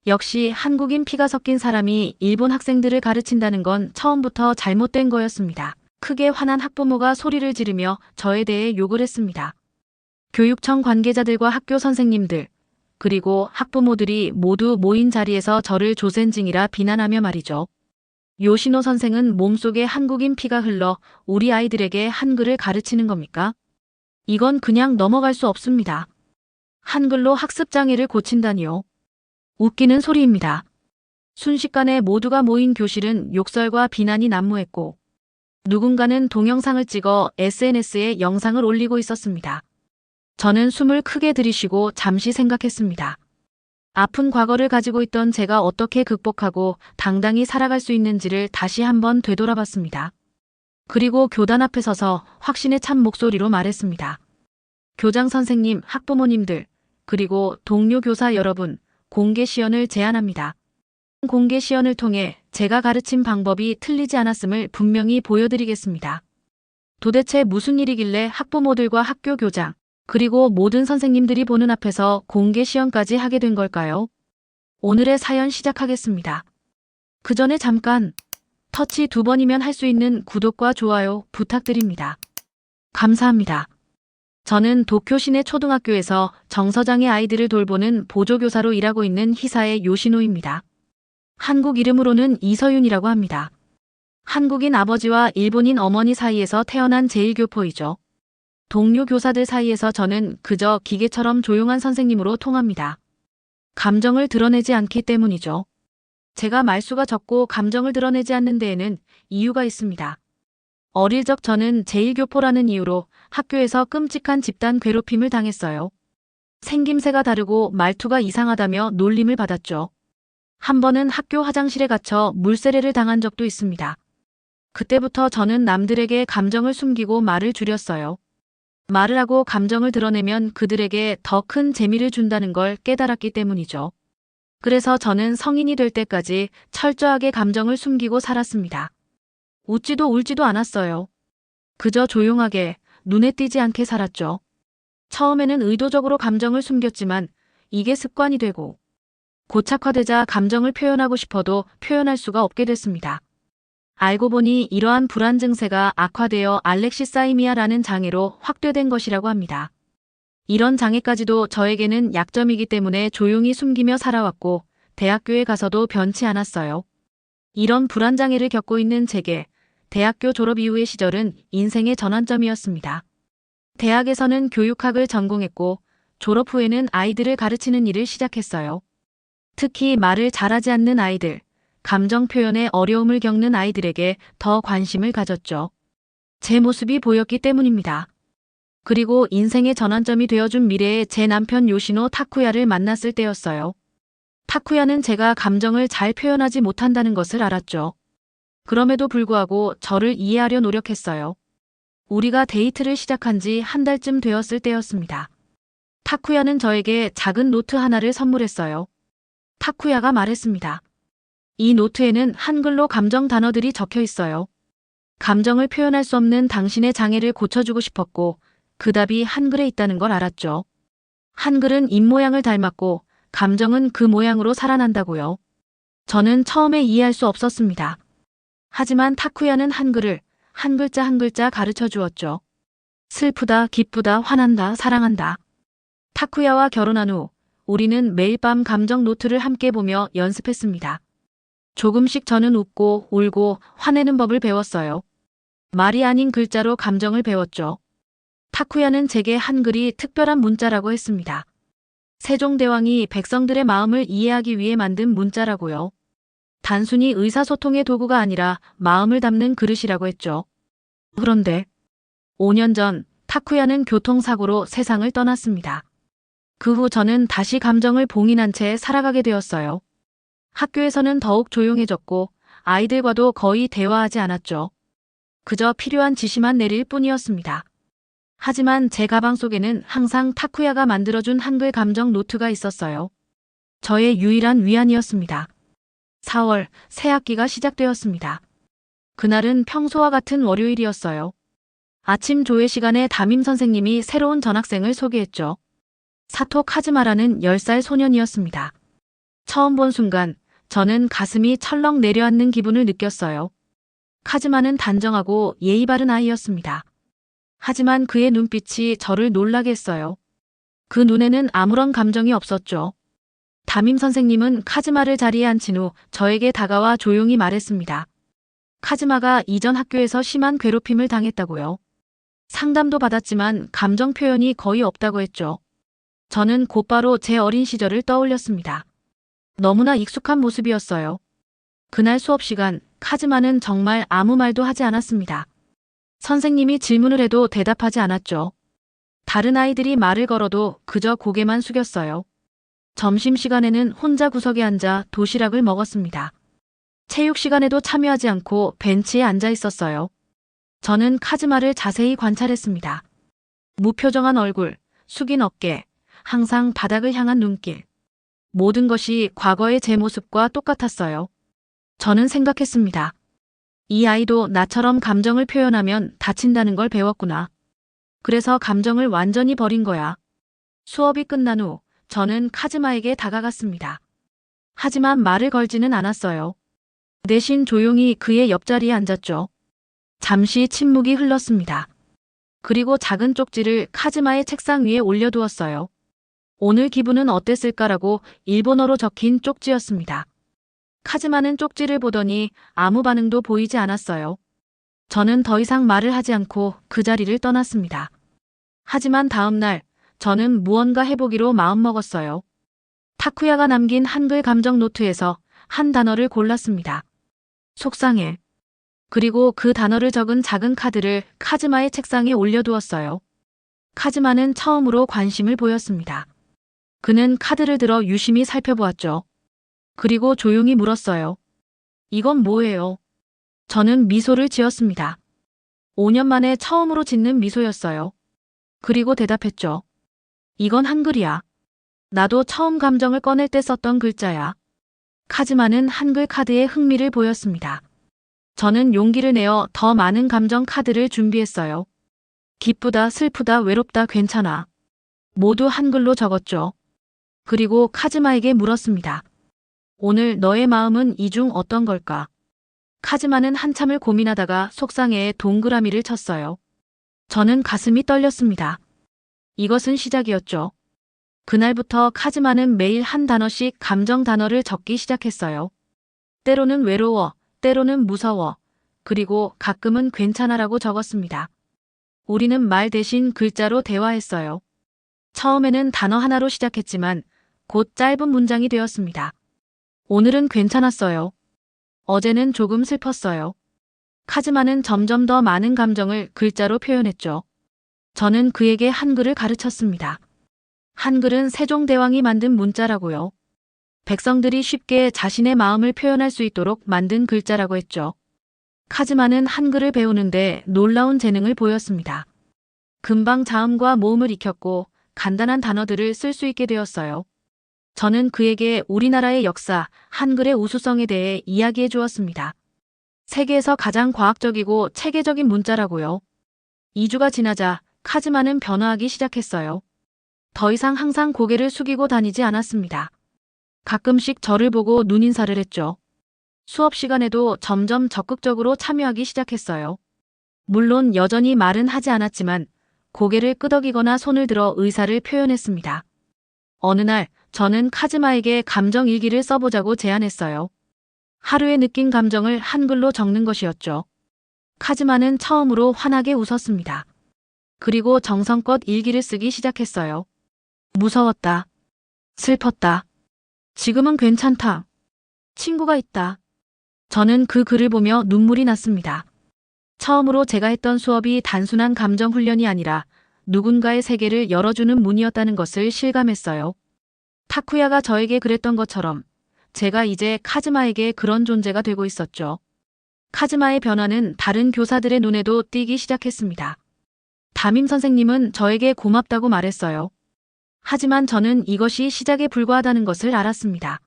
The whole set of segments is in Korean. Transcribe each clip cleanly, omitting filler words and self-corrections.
역시 한국인 피가 섞인 사람이 일본 학생들을 가르친다는 건 처음부터 잘못된 거였습니다. 크게 화난 학부모가 소리를 지르며 저에 대해 욕을 했습니다. 교육청 관계자들과 학교 선생님들, 그리고 학부모들이 모두 모인 자리에서 저를 조센징이라 비난하며 말이죠. 요시노 선생은 몸속에 한국인 피가 흘러 우리 아이들에게 한글을 가르치는 겁니까? 이건 그냥 넘어갈 수 없습니다. 한글로 학습장애를 고친다니요. 웃기는 소리입니다. 순식간에 모두가 모인 교실은 욕설과 비난이 난무했고 누군가는 동영상을 찍어 SNS에 영상을 올리고 있었습니다. 저는 숨을 크게 들이쉬고 잠시 생각했습니다. 아픈 과거를 가지고 있던 제가 어떻게 극복하고 당당히 살아갈 수 있는지를 다시 한번 되돌아봤습니다. 그리고 교단 앞에 서서 확신에 찬 목소리로 말했습니다. 교장 선생님, 학부모님들, 그리고 동료 교사 여러분, 공개 시연을 제안합니다. 공개 시연을 통해 제가 가르친 방법이 틀리지 않았음을 분명히 보여드리겠습니다. 도대체 무슨 일이길래 학부모들과 학교 교장, 그리고 모든 선생님들이 보는 앞에서 공개 시연까지 하게 된 걸까요? 오늘의 사연 시작하겠습니다. 그 전에 잠깐 터치 2번이면 할 수 있는 구독과 좋아요 부탁드립니다. 감사합니다. 저는 도쿄 시내 초등학교에서 정서장애 아이들을 돌보는 보조교사로 일하고 있는 히사의 요시노입니다. 한국 이름으로는 이서윤이라고 합니다. 한국인 아버지와 일본인 어머니 사이에서 태어난 제1교포이죠. 동료 교사들 사이에서 저는 그저 기계처럼 조용한 선생님으로 통합니다. 감정을 드러내지 않기 때문이죠. 제가 말수가 적고 감정을 드러내지 않는 데에는 이유가 있습니다. 어릴 적 저는 제1교포라는 이유로 학교에서 끔찍한 집단 괴롭힘을 당했어요. 생김새가 다르고 말투가 이상하다며 놀림을 받았죠. 한 번은 학교 화장실에 갇혀 물세례를 당한 적도 있습니다. 그때부터 저는 남들에게 감정을 숨기고 말을 줄였어요. 말을 하고 감정을 드러내면 그들에게 더 큰 재미를 준다는 걸 깨달았기 때문이죠. 그래서 저는 성인이 될 때까지 철저하게 감정을 숨기고 살았습니다. 웃지도 울지도 않았어요. 그저 조용하게 눈에 띄지 않게 살았죠. 처음에는 의도적으로 감정을 숨겼지만 이게 습관이 되고 고착화되자 감정을 표현하고 싶어도 표현할 수가 없게 됐습니다. 알고 보니 이러한 불안 증세가 악화되어 알렉시사이미아라는 장애로 확대된 것이라고 합니다. 이런 장애까지도 저에게는 약점이기 때문에 조용히 숨기며 살아왔고 대학교에 가서도 변치 않았어요. 이런 불안 장애를 겪고 있는 제게 대학교 졸업 이후의 시절은 인생의 전환점이었습니다. 대학에서는 교육학을 전공했고 졸업 후에는 아이들을 가르치는 일을 시작했어요. 특히 말을 잘하지 않는 아이들, 감정 표현에 어려움을 겪는 아이들에게 더 관심을 가졌죠. 제 모습이 보였기 때문입니다. 그리고 인생의 전환점이 되어준 미래의 제 남편 요시노 타쿠야를 만났을 때였어요. 타쿠야는 제가 감정을 잘 표현하지 못한다는 것을 알았죠. 그럼에도 불구하고 저를 이해하려 노력했어요. 우리가 데이트를 시작한 지 한 달쯤 되었을 때였습니다. 타쿠야는 저에게 작은 노트 하나를 선물했어요. 타쿠야가 말했습니다. 이 노트에는 한글로 감정 단어들이 적혀 있어요. 감정을 표현할 수 없는 당신의 장애를 고쳐주고 싶었고 그 답이 한글에 있다는 걸 알았죠. 한글은 입모양을 닮았고 감정은 그 모양으로 살아난다고요. 저는 처음에 이해할 수 없었습니다. 하지만 타쿠야는 한글을 한 글자 한 글자 가르쳐 주었죠. 슬프다, 기쁘다, 화난다, 사랑한다. 타쿠야와 결혼한 후 우리는 매일 밤 감정 노트를 함께 보며 연습했습니다. 조금씩 저는 웃고 울고 화내는 법을 배웠어요. 말이 아닌 글자로 감정을 배웠죠. 타쿠야는 제게 한글이 특별한 문자라고 했습니다. 세종대왕이 백성들의 마음을 이해하기 위해 만든 문자라고요. 단순히 의사소통의 도구가 아니라 마음을 담는 그릇이라고 했죠. 그런데 5년 전 타쿠야는 교통사고로 세상을 떠났습니다. 그 후 저는 다시 감정을 봉인한 채 살아가게 되었어요. 학교에서는 더욱 조용해졌고 아이들과도 거의 대화하지 않았죠. 그저 필요한 지시만 내릴 뿐이었습니다. 하지만 제 가방 속에는 항상 타쿠야가 만들어준 한글 감정 노트가 있었어요. 저의 유일한 위안이었습니다. 4월, 새 학기가 시작되었습니다. 그날은 평소와 같은 월요일이었어요. 아침 조회 시간에 담임 선생님이 새로운 전학생을 소개했죠. 사토 카즈마라는 10살 소년이었습니다. 처음 본 순간 저는 가슴이 철렁 내려앉는 기분을 느꼈어요. 카즈마는 단정하고 예의 바른 아이였습니다. 하지만 그의 눈빛이 저를 놀라게 했어요. 그 눈에는 아무런 감정이 없었죠. 담임 선생님은 카즈마를 자리에 앉힌 후 저에게 다가와 조용히 말했습니다. 카즈마가 이전 학교에서 심한 괴롭힘을 당했다고요. 상담도 받았지만 감정 표현이 거의 없다고 했죠. 저는 곧바로 제 어린 시절을 떠올렸습니다. 너무나 익숙한 모습이었어요. 그날 수업 시간 카즈마는 정말 아무 말도 하지 않았습니다. 선생님이 질문을 해도 대답하지 않았죠. 다른 아이들이 말을 걸어도 그저 고개만 숙였어요. 점심시간에는 혼자 구석에 앉아 도시락을 먹었습니다. 체육 시간에도 참여하지 않고 벤치에 앉아 있었어요. 저는 카즈마를 자세히 관찰했습니다. 무표정한 얼굴, 숙인 어깨, 항상 바닥을 향한 눈길. 모든 것이 과거의 제 모습과 똑같았어요. 저는 생각했습니다. 이 아이도 나처럼 감정을 표현하면 다친다는 걸 배웠구나. 그래서 감정을 완전히 버린 거야. 수업이 끝난 후 저는 카즈마에게 다가갔습니다. 하지만 말을 걸지는 않았어요. 대신 조용히 그의 옆자리에 앉았죠. 잠시 침묵이 흘렀습니다. 그리고 작은 쪽지를 카즈마의 책상 위에 올려두었어요. 오늘 기분은 어땠을까라고 일본어로 적힌 쪽지였습니다. 카즈마는 쪽지를 보더니 아무 반응도 보이지 않았어요. 저는 더 이상 말을 하지 않고 그 자리를 떠났습니다. 하지만 다음 날 저는 무언가 해보기로 마음먹었어요. 타쿠야가 남긴 한글 감정 노트에서 한 단어를 골랐습니다. 속상해. 그리고 그 단어를 적은 작은 카드를 카즈마의 책상에 올려두었어요. 카즈마는 처음으로 관심을 보였습니다. 그는 카드를 들어 유심히 살펴보았죠. 그리고 조용히 물었어요. 이건 뭐예요? 저는 미소를 지었습니다. 5년 만에 처음으로 짓는 미소였어요. 그리고 대답했죠. 이건 한글이야. 나도 처음 감정을 꺼낼 때 썼던 글자야. 카즈마는 한글 카드에 흥미를 보였습니다. 저는 용기를 내어 더 많은 감정 카드를 준비했어요. 기쁘다, 슬프다, 외롭다, 괜찮아. 모두 한글로 적었죠. 그리고 카즈마에게 물었습니다. 오늘 너의 마음은 이 중 어떤 걸까? 카즈마는 한참을 고민하다가 속상해에 동그라미를 쳤어요. 저는 가슴이 떨렸습니다. 이것은 시작이었죠. 그날부터 카즈마는 매일 한 단어씩 감정 단어를 적기 시작했어요. 때로는 외로워, 때로는 무서워, 그리고 가끔은 괜찮아라고 적었습니다. 우리는 말 대신 글자로 대화했어요. 처음에는 단어 하나로 시작했지만 곧 짧은 문장이 되었습니다. 오늘은 괜찮았어요. 어제는 조금 슬펐어요. 카즈마는 점점 더 많은 감정을 글자로 표현했죠. 저는 그에게 한글을 가르쳤습니다. 한글은 세종대왕이 만든 문자라고요. 백성들이 쉽게 자신의 마음을 표현할 수 있도록 만든 글자라고 했죠. 카즈마는 한글을 배우는데 놀라운 재능을 보였습니다. 금방 자음과 모음을 익혔고 간단한 단어들을 쓸 수 있게 되었어요. 저는 그에게 우리나라의 역사, 한글의 우수성에 대해 이야기해 주었습니다. 세계에서 가장 과학적이고 체계적인 문자라고요. 2주가 지나자 카즈마는 변화하기 시작했어요. 더 이상 항상 고개를 숙이고 다니지 않았습니다. 가끔씩 저를 보고 눈인사를 했죠. 수업 시간에도 점점 적극적으로 참여하기 시작했어요. 물론 여전히 말은 하지 않았지만 고개를 끄덕이거나 손을 들어 의사를 표현했습니다. 어느 날 저는 카즈마에게 감정 일기를 써보자고 제안했어요. 하루에 느낀 감정을 한글로 적는 것이었죠. 카즈마는 처음으로 환하게 웃었습니다. 그리고 정성껏 일기를 쓰기 시작했어요. 무서웠다. 슬펐다. 지금은 괜찮다. 친구가 있다. 저는 그 글을 보며 눈물이 났습니다. 처음으로 제가 했던 수업이 단순한 감정 훈련이 아니라 누군가의 세계를 열어주는 문이었다는 것을 실감했어요. 타쿠야가 저에게 그랬던 것처럼 제가 이제 카즈마에게 그런 존재가 되고 있었죠. 카즈마의 변화는 다른 교사들의 눈에도 띄기 시작했습니다. 담임 선생님은 저에게 고맙다고 말했어요. 하지만 저는 이것이 시작에 불과하다는 것을 알았습니다.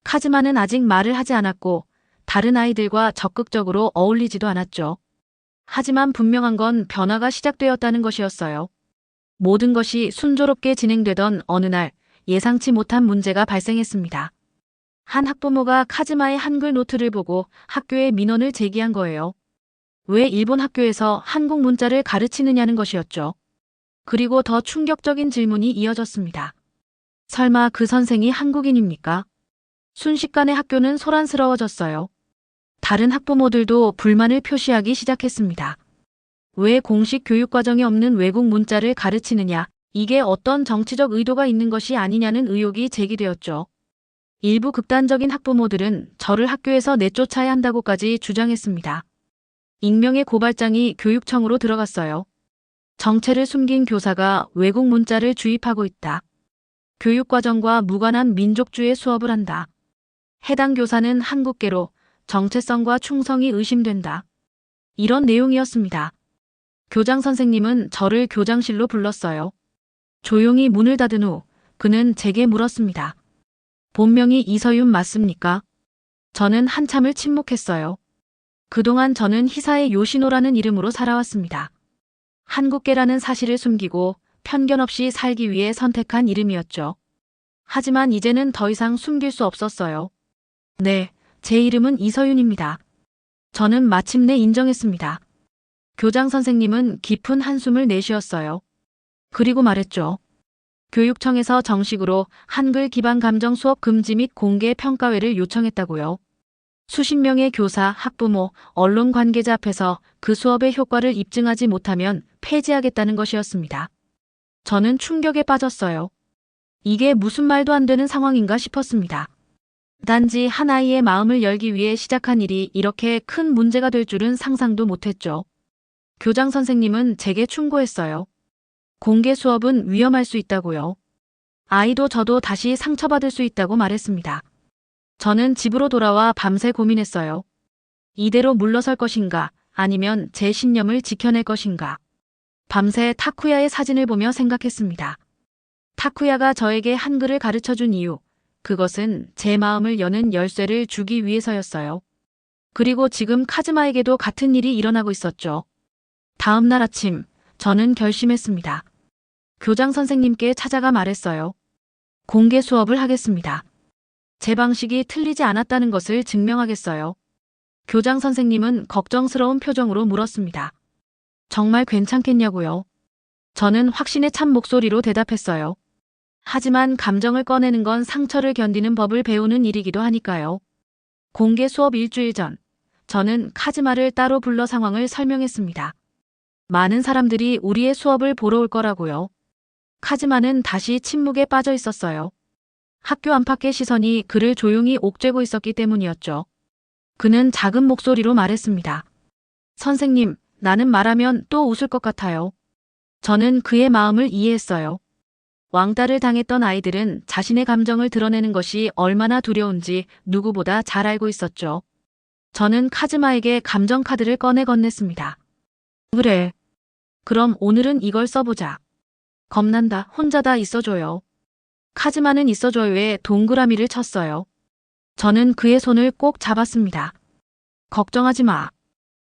카즈마는 아직 말을 하지 않았고 다른 아이들과 적극적으로 어울리지도 않았죠. 하지만 분명한 건 변화가 시작되었다는 것이었어요. 모든 것이 순조롭게 진행되던 어느 날 예상치 못한 문제가 발생했습니다. 한 학부모가 카즈마의 한글 노트를 보고 학교에 민원을 제기한 거예요. 왜 일본 학교에서 한국 문자를 가르치느냐는 것이었죠. 그리고 더 충격적인 질문이 이어졌습니다. 설마 그 선생이 한국인입니까? 순식간에 학교는 소란스러워졌어요. 다른 학부모들도 불만을 표시하기 시작했습니다. 왜 공식 교육 과정이 없는 외국 문자를 가르치느냐, 이게 어떤 정치적 의도가 있는 것이 아니냐는 의혹이 제기되었죠. 일부 극단적인 학부모들은 저를 학교에서 내쫓아야 한다고까지 주장했습니다. 익명의 고발장이 교육청으로 들어갔어요. 정체를 숨긴 교사가 외국 문자를 주입하고 있다. 교육과정과 무관한 민족주의 수업을 한다. 해당 교사는 한국계로 정체성과 충성이 의심된다. 이런 내용이었습니다. 교장 선생님은 저를 교장실로 불렀어요. 조용히 문을 닫은 후 그는 제게 물었습니다. 본명이 이서윤 맞습니까? 저는 한참을 침묵했어요. 그동안 저는 히사의 요시노라는 이름으로 살아왔습니다. 한국계라는 사실을 숨기고 편견 없이 살기 위해 선택한 이름이었죠. 하지만 이제는 더 이상 숨길 수 없었어요. 네, 제 이름은 이서윤입니다. 저는 마침내 인정했습니다. 교장 선생님은 깊은 한숨을 내쉬었어요. 그리고 말했죠. 교육청에서 정식으로 한글 기반 감정 수업 금지 및 공개 평가회를 요청했다고요. 수십 명의 교사, 학부모, 언론 관계자 앞에서 그 수업의 효과를 입증하지 못하면 폐지하겠다는 것이었습니다. 저는 충격에 빠졌어요. 이게 무슨 말도 안 되는 상황인가 싶었습니다. 단지 한 아이의 마음을 열기 위해 시작한 일이 이렇게 큰 문제가 될 줄은 상상도 못했죠. 교장 선생님은 제게 충고했어요. 공개 수업은 위험할 수 있다고요. 아이도 저도 다시 상처받을 수 있다고 말했습니다. 저는 집으로 돌아와 밤새 고민했어요. 이대로 물러설 것인가 아니면 제 신념을 지켜낼 것인가. 밤새 타쿠야의 사진을 보며 생각했습니다. 타쿠야가 저에게 한글을 가르쳐준 이유, 그것은 제 마음을 여는 열쇠를 주기 위해서였어요. 그리고 지금 카즈마에게도 같은 일이 일어나고 있었죠. 다음 날 아침, 저는 결심했습니다. 교장 선생님께 찾아가 말했어요. 공개 수업을 하겠습니다. 제 방식이 틀리지 않았다는 것을 증명하겠어요. 교장 선생님은 걱정스러운 표정으로 물었습니다. 정말 괜찮겠냐고요? 저는 확신에 찬 목소리로 대답했어요. 하지만 감정을 꺼내는 건 상처를 견디는 법을 배우는 일이기도 하니까요. 공개 수업 일주일 전, 저는 카즈마를 따로 불러 상황을 설명했습니다. 많은 사람들이 우리의 수업을 보러 올 거라고요. 카즈마는 다시 침묵에 빠져 있었어요. 학교 안팎의 시선이 그를 조용히 옥죄고 있었기 때문이었죠. 그는 작은 목소리로 말했습니다. 선생님, 나는 말하면 또 웃을 것 같아요. 저는 그의 마음을 이해했어요. 왕따를 당했던 아이들은 자신의 감정을 드러내는 것이 얼마나 두려운지 누구보다 잘 알고 있었죠. 저는 카즈마에게 감정 카드를 꺼내 건넸습니다. 그래. 그럼 오늘은 이걸 써보자. 겁난다. 혼자다 있어줘요. 카즈마는 있어줘요에 동그라미를 쳤어요. 저는 그의 손을 꼭 잡았습니다. 걱정하지 마.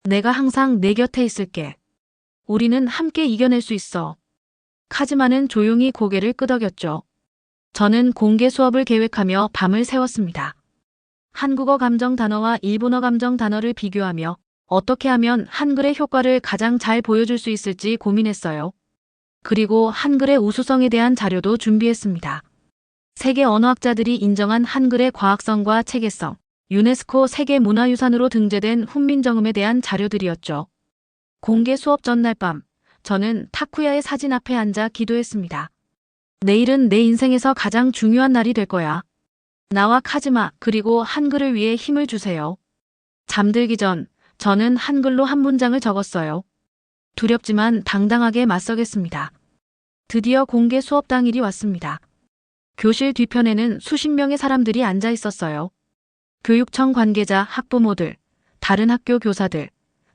내가 항상 내 곁에 있을게. 우리는 함께 이겨낼 수 있어. 카즈마는 조용히 고개를 끄덕였죠. 저는 공개 수업을 계획하며 밤을 새웠습니다. 한국어 감정 단어와 일본어 감정 단어를 비교하며 어떻게 하면 한글의 효과를 가장 잘 보여줄 수 있을지 고민했어요. 그리고 한글의 우수성에 대한 자료도 준비했습니다. 세계 언어학자들이 인정한 한글의 과학성과 체계성, 유네스코 세계문화유산으로 등재된 훈민정음에 대한 자료들이었죠. 공개 수업 전날 밤, 저는 타쿠야의 사진 앞에 앉아 기도했습니다. 내일은 내 인생에서 가장 중요한 날이 될 거야. 나와 카즈마 그리고 한글을 위해 힘을 주세요. 잠들기 전 저는 한글로 한 문장을 적었어요. 두렵지만 당당하게 맞서겠습니다. 드디어 공개 수업 당일이 왔습니다. 교실 뒤편에는 수십 명의 사람들이 앉아 있었어요. 교육청 관계자, 학부모들, 다른 학교 교사들,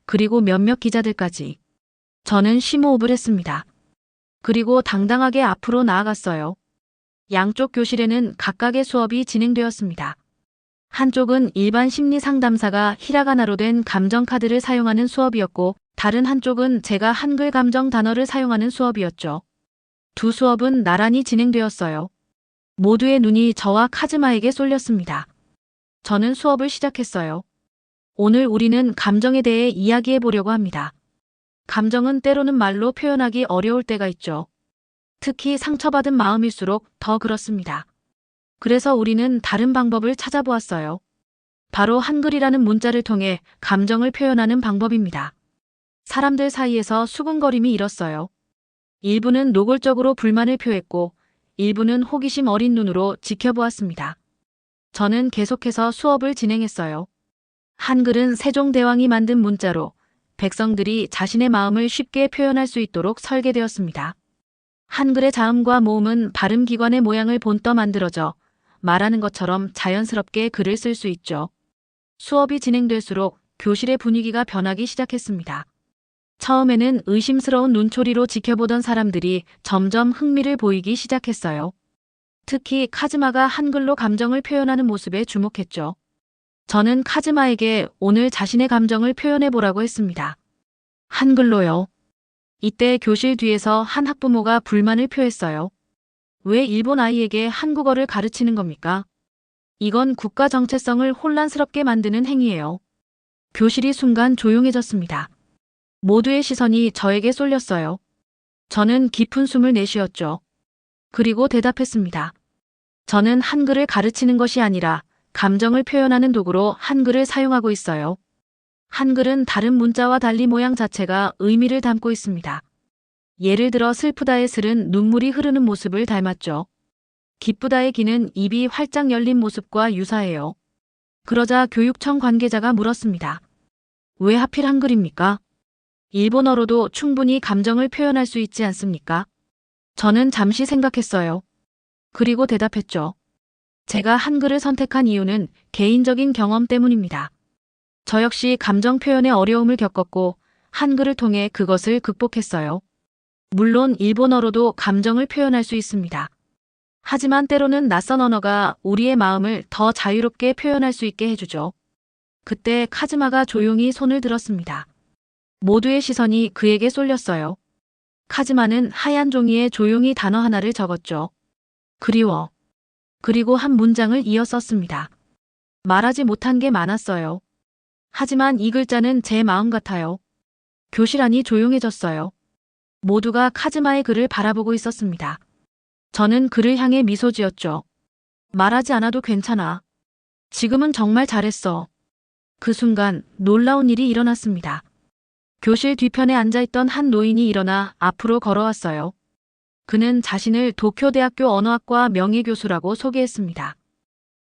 그리고 몇몇 기자들까지. 저는 심호흡을 했습니다. 그리고 당당하게 앞으로 나아갔어요. 양쪽 교실에는 각각의 수업이 진행되었습니다. 한쪽은 일반 심리 상담사가 히라가나로 된 감정 카드를 사용하는 수업이었고 다른 한쪽은 제가 한글 감정 단어를 사용하는 수업이었죠. 두 수업은 나란히 진행되었어요. 모두의 눈이 저와 카즈마에게 쏠렸습니다. 저는 수업을 시작했어요. 오늘 우리는 감정에 대해 이야기해 보려고 합니다. 감정은 때로는 말로 표현하기 어려울 때가 있죠. 특히 상처받은 마음일수록 더 그렇습니다. 그래서 우리는 다른 방법을 찾아보았어요. 바로 한글이라는 문자를 통해 감정을 표현하는 방법입니다. 사람들 사이에서 수군거림이 일었어요. 일부는 노골적으로 불만을 표했고 일부는 호기심 어린 눈으로 지켜보았습니다. 저는 계속해서 수업을 진행했어요. 한글은 세종대왕이 만든 문자로 백성들이 자신의 마음을 쉽게 표현할 수 있도록 설계되었습니다. 한글의 자음과 모음은 발음기관의 모양을 본떠 만들어져 말하는 것처럼 자연스럽게 글을 쓸 수 있죠. 수업이 진행될수록 교실의 분위기가 변하기 시작했습니다. 처음에는 의심스러운 눈초리로 지켜보던 사람들이 점점 흥미를 보이기 시작했어요. 특히 카즈마가 한글로 감정을 표현하는 모습에 주목했죠. 저는 카즈마에게 오늘 자신의 감정을 표현해보라고 했습니다. 한글로요. 이때 교실 뒤에서 한 학부모가 불만을 표했어요. 왜 일본 아이에게 한국어를 가르치는 겁니까? 이건 국가 정체성을 혼란스럽게 만드는 행위예요. 교실이 순간 조용해졌습니다. 모두의 시선이 저에게 쏠렸어요. 저는 깊은 숨을 내쉬었죠. 그리고 대답했습니다. 저는 한글을 가르치는 것이 아니라 감정을 표현하는 도구로 한글을 사용하고 있어요. 한글은 다른 문자와 달리 모양 자체가 의미를 담고 있습니다. 예를 들어 슬프다의 슬은 눈물이 흐르는 모습을 닮았죠. 기쁘다의 기는 입이 활짝 열린 모습과 유사해요. 그러자 교육청 관계자가 물었습니다. 왜 하필 한글입니까? 일본어로도 충분히 감정을 표현할 수 있지 않습니까? 저는 잠시 생각했어요. 그리고 대답했죠. 제가 한글을 선택한 이유는 개인적인 경험 때문입니다. 저 역시 감정 표현에 어려움을 겪었고 한글을 통해 그것을 극복했어요. 물론 일본어로도 감정을 표현할 수 있습니다. 하지만 때로는 낯선 언어가 우리의 마음을 더 자유롭게 표현할 수 있게 해주죠. 그때 카즈마가 조용히 손을 들었습니다. 모두의 시선이 그에게 쏠렸어요. 카즈마는 하얀 종이에 조용히 단어 하나를 적었죠. 그리워. 그리고 한 문장을 이어 썼습니다. 말하지 못한 게 많았어요. 하지만 이 글자는 제 마음 같아요. 교실 안이 조용해졌어요. 모두가 카즈마의 글을 바라보고 있었습니다. 저는 그를 향해 미소 지었죠. 말하지 않아도 괜찮아. 지금은 정말 잘했어. 그 순간 놀라운 일이 일어났습니다. 교실 뒤편에 앉아있던 한 노인이 일어나 앞으로 걸어왔어요. 그는 자신을 도쿄대학교 언어학과 명예교수라고 소개했습니다.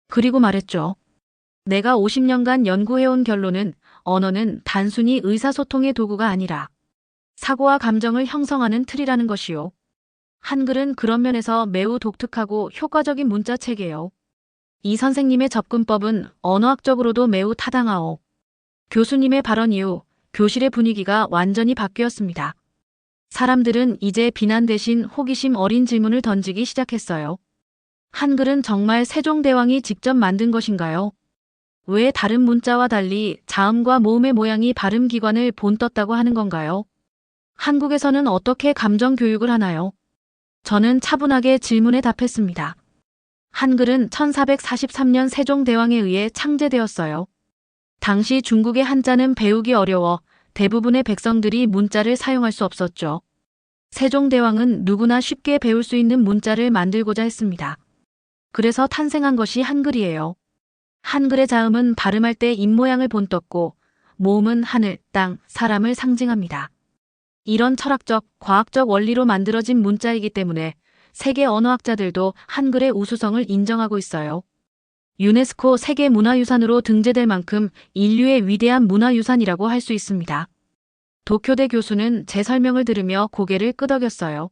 그리고 말했죠. 내가 50년간 연구해온 결론은 언어는 단순히 의사소통의 도구가 아니라 사고와 감정을 형성하는 틀이라는 것이요. 한글은 그런 면에서 매우 독특하고 효과적인 문자체계요. 이 선생님의 접근법은 언어학적으로도 매우 타당하오. 교수님의 발언 이후 교실의 분위기가 완전히 바뀌었습니다. 사람들은 이제 비난 대신 호기심 어린 질문을 던지기 시작했어요. 한글은 정말 세종대왕이 직접 만든 것인가요? 왜 다른 문자와 달리 자음과 모음의 모양이 발음기관을 본떴다고 하는 건가요? 한국에서는 어떻게 감정 교육을 하나요? 저는 차분하게 질문에 답했습니다. 한글은 1443년 세종대왕에 의해 창제되었어요. 당시 중국의 한자는 배우기 어려워 대부분의 백성들이 문자를 사용할 수 없었죠. 세종대왕은 누구나 쉽게 배울 수 있는 문자를 만들고자 했습니다. 그래서 탄생한 것이 한글이에요. 한글의 자음은 발음할 때 입모양을 본떴고 모음은 하늘, 땅, 사람을 상징합니다. 이런 철학적, 과학적 원리로 만들어진 문자이기 때문에 세계 언어학자들도 한글의 우수성을 인정하고 있어요. 유네스코 세계문화유산으로 등재될 만큼 인류의 위대한 문화유산이라고 할 수 있습니다. 도쿄대 교수는 제 설명을 들으며 고개를 끄덕였어요.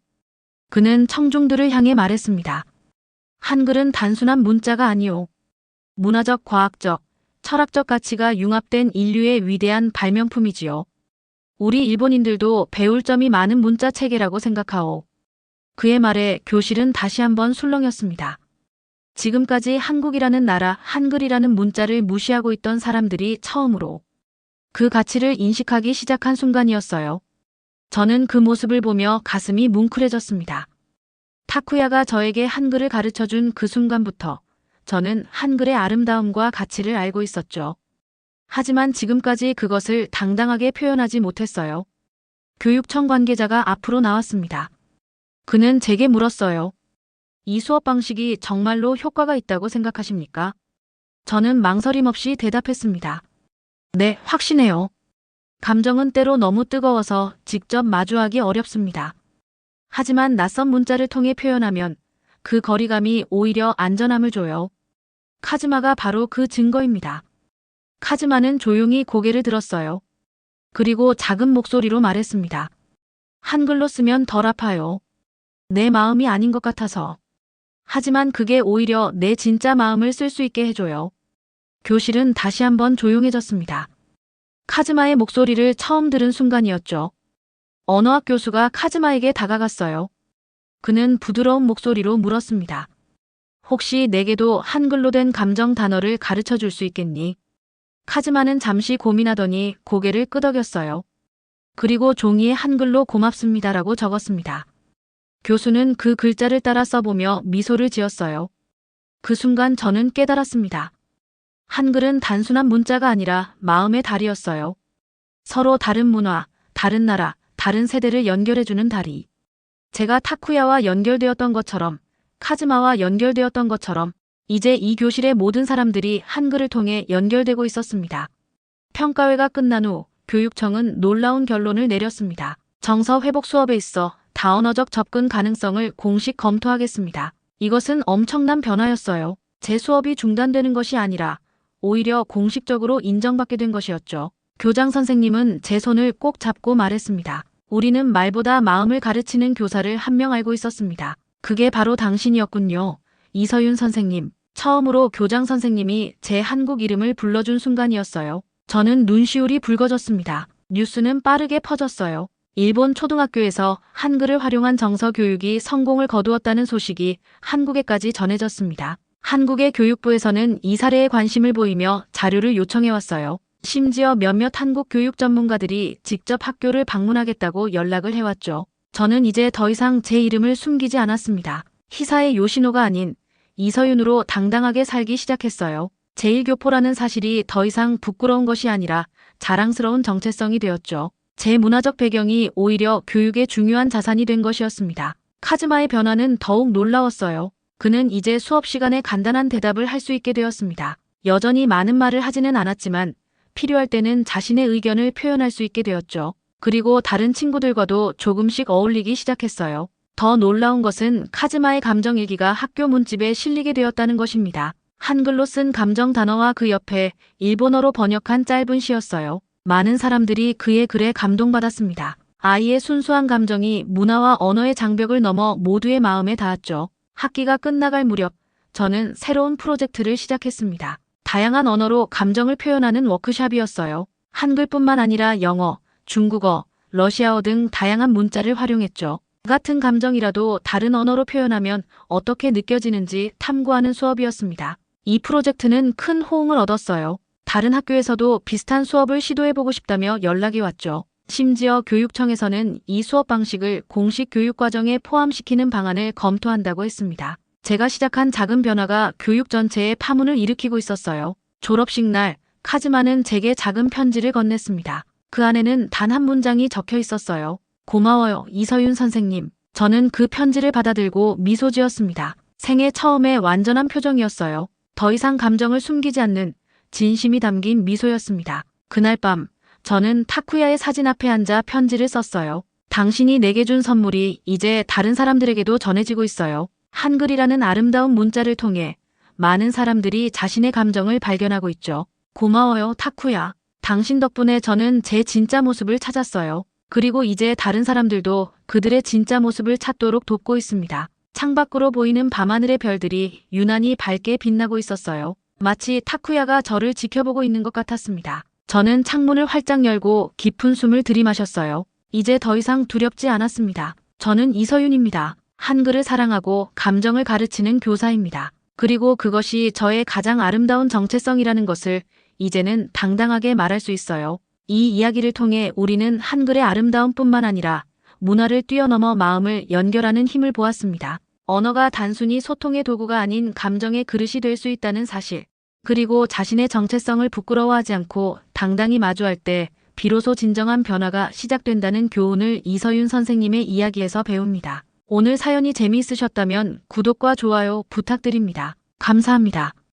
그는 청중들을 향해 말했습니다. 한글은 단순한 문자가 아니오. 문화적, 과학적, 철학적 가치가 융합된 인류의 위대한 발명품이지요. 우리 일본인들도 배울 점이 많은 문자 체계라고 생각하오. 그의 말에 교실은 다시 한번 술렁였습니다. 지금까지 한국이라는 나라, 한글이라는 문자를 무시하고 있던 사람들이 처음으로 그 가치를 인식하기 시작한 순간이었어요. 저는 그 모습을 보며 가슴이 뭉클해졌습니다. 타쿠야가 저에게 한글을 가르쳐준 그 순간부터 저는 한글의 아름다움과 가치를 알고 있었죠. 하지만 지금까지 그것을 당당하게 표현하지 못했어요. 교육청 관계자가 앞으로 나왔습니다. 그는 제게 물었어요. 이 수업 방식이 정말로 효과가 있다고 생각하십니까? 저는 망설임 없이 대답했습니다. 네, 확신해요. 감정은 때로 너무 뜨거워서 직접 마주하기 어렵습니다. 하지만 낯선 문자를 통해 표현하면 그 거리감이 오히려 안전함을 줘요. 카즈마가 바로 그 증거입니다. 카즈마는 조용히 고개를 들었어요. 그리고 작은 목소리로 말했습니다. 한글로 쓰면 덜 아파요. 내 마음이 아닌 것 같아서. 하지만 그게 오히려 내 진짜 마음을 쓸 수 있게 해줘요. 교실은 다시 한번 조용해졌습니다. 카즈마의 목소리를 처음 들은 순간이었죠. 언어학 교수가 카즈마에게 다가갔어요. 그는 부드러운 목소리로 물었습니다. 혹시 내게도 한글로 된 감정 단어를 가르쳐 줄 수 있겠니? 카즈마는 잠시 고민하더니 고개를 끄덕였어요. 그리고 종이에 한글로 고맙습니다라고 적었습니다. 교수는 그 글자를 따라 써보며 미소를 지었어요. 그 순간 저는 깨달았습니다. 한글은 단순한 문자가 아니라 마음의 다리였어요. 서로 다른 문화, 다른 나라, 다른 세대를 연결해주는 다리. 제가 타쿠야와 연결되었던 것처럼, 카즈마와 연결되었던 것처럼 이제 이 교실의 모든 사람들이 한글을 통해 연결되고 있었습니다. 평가회가 끝난 후 교육청은 놀라운 결론을 내렸습니다. 정서 회복 수업에 있어 다언어적 접근 가능성을 공식 검토하겠습니다. 이것은 엄청난 변화였어요. 제 수업이 중단되는 것이 아니라 오히려 공식적으로 인정받게 된 것이었죠. 교장 선생님은 제 손을 꼭 잡고 말했습니다. 우리는 말보다 마음을 가르치는 교사를 한 명 알고 있었습니다. 그게 바로 당신이었군요. 이서윤 선생님. 처음으로 교장 선생님이 제 한국 이름을 불러준 순간이었어요. 저는 눈시울이 붉어졌습니다. 뉴스는 빠르게 퍼졌어요. 일본 초등학교에서 한글을 활용한 정서 교육이 성공을 거두었다는 소식이 한국에까지 전해졌습니다. 한국의 교육부에서는 이 사례에 관심을 보이며 자료를 요청해왔어요. 심지어 몇몇 한국 교육 전문가들이 직접 학교를 방문하겠다고 연락을 해왔죠. 저는 이제 더 이상 제 이름을 숨기지 않았습니다. 히사의 요시노가 아닌 이서윤으로 당당하게 살기 시작했어요. 제1교포라는 사실이 더 이상 부끄러운 것이 아니라 자랑스러운 정체성이 되었죠. 제 문화적 배경이 오히려 교육의 중요한 자산이 된 것이었습니다. 카즈마의 변화는 더욱 놀라웠어요. 그는 이제 수업 시간에 간단한 대답을 할 수 있게 되었습니다. 여전히 많은 말을 하지는 않았지만 필요할 때는 자신의 의견을 표현할 수 있게 되었죠. 그리고 다른 친구들과도 조금씩 어울리기 시작했어요. 더 놀라운 것은 카즈마의 감정일기가 학교 문집에 실리게 되었다는 것입니다. 한글로 쓴 감정 단어와 그 옆에 일본어로 번역한 짧은 시였어요. 많은 사람들이 그의 글에 감동받았습니다. 아이의 순수한 감정이 문화와 언어의 장벽을 넘어 모두의 마음에 닿았죠. 학기가 끝나갈 무렵 저는 새로운 프로젝트를 시작했습니다. 다양한 언어로 감정을 표현하는 워크숍이었어요. 한글뿐만 아니라 영어, 중국어, 러시아어 등 다양한 문자를 활용했죠. 같은 감정이라도 다른 언어로 표현하면 어떻게 느껴지는지 탐구하는 수업이었습니다. 이 프로젝트는 큰 호응을 얻었어요. 다른 학교에서도 비슷한 수업을 시도해보고 싶다며 연락이 왔죠. 심지어 교육청에서는 이 수업 방식을 공식 교육과정에 포함시키는 방안을 검토한다고 했습니다. 제가 시작한 작은 변화가 교육 전체에 파문을 일으키고 있었어요. 졸업식 날, 카즈마는 제게 작은 편지를 건넸습니다. 그 안에는 단 한 문장이 적혀 있었어요. 고마워요, 이서윤 선생님. 저는 그 편지를 받아들고 미소 지었습니다. 생애 처음의 완전한 표정이었어요. 더 이상 감정을 숨기지 않는 진심이 담긴 미소였습니다. 그날 밤, 저는 타쿠야의 사진 앞에 앉아 편지를 썼어요. 당신이 내게 준 선물이 이제 다른 사람들에게도 전해지고 있어요. 한글이라는 아름다운 문자를 통해 많은 사람들이 자신의 감정을 발견하고 있죠. 고마워요, 타쿠야. 당신 덕분에 저는 제 진짜 모습을 찾았어요. 그리고 이제 다른 사람들도 그들의 진짜 모습을 찾도록 돕고 있습니다. 창밖으로 보이는 밤하늘의 별들이 유난히 밝게 빛나고 있었어요. 마치 타쿠야가 저를 지켜보고 있는 것 같았습니다. 저는 창문을 활짝 열고 깊은 숨을 들이마셨어요. 이제 더 이상 두렵지 않았습니다. 저는 이서윤입니다. 한글을 사랑하고 감정을 가르치는 교사입니다. 그리고 그것이 저의 가장 아름다운 정체성이라는 것을 이제는 당당하게 말할 수 있어요. 이 이야기를 통해 우리는 한글의 아름다움뿐만 아니라 문화를 뛰어넘어 마음을 연결하는 힘을 보았습니다. 언어가 단순히 소통의 도구가 아닌 감정의 그릇이 될 수 있다는 사실. 그리고 자신의 정체성을 부끄러워하지 않고 당당히 마주할 때 비로소 진정한 변화가 시작된다는 교훈을 이서윤 선생님의 이야기에서 배웁니다. 오늘 사연이 재미있으셨다면 구독과 좋아요 부탁드립니다. 감사합니다.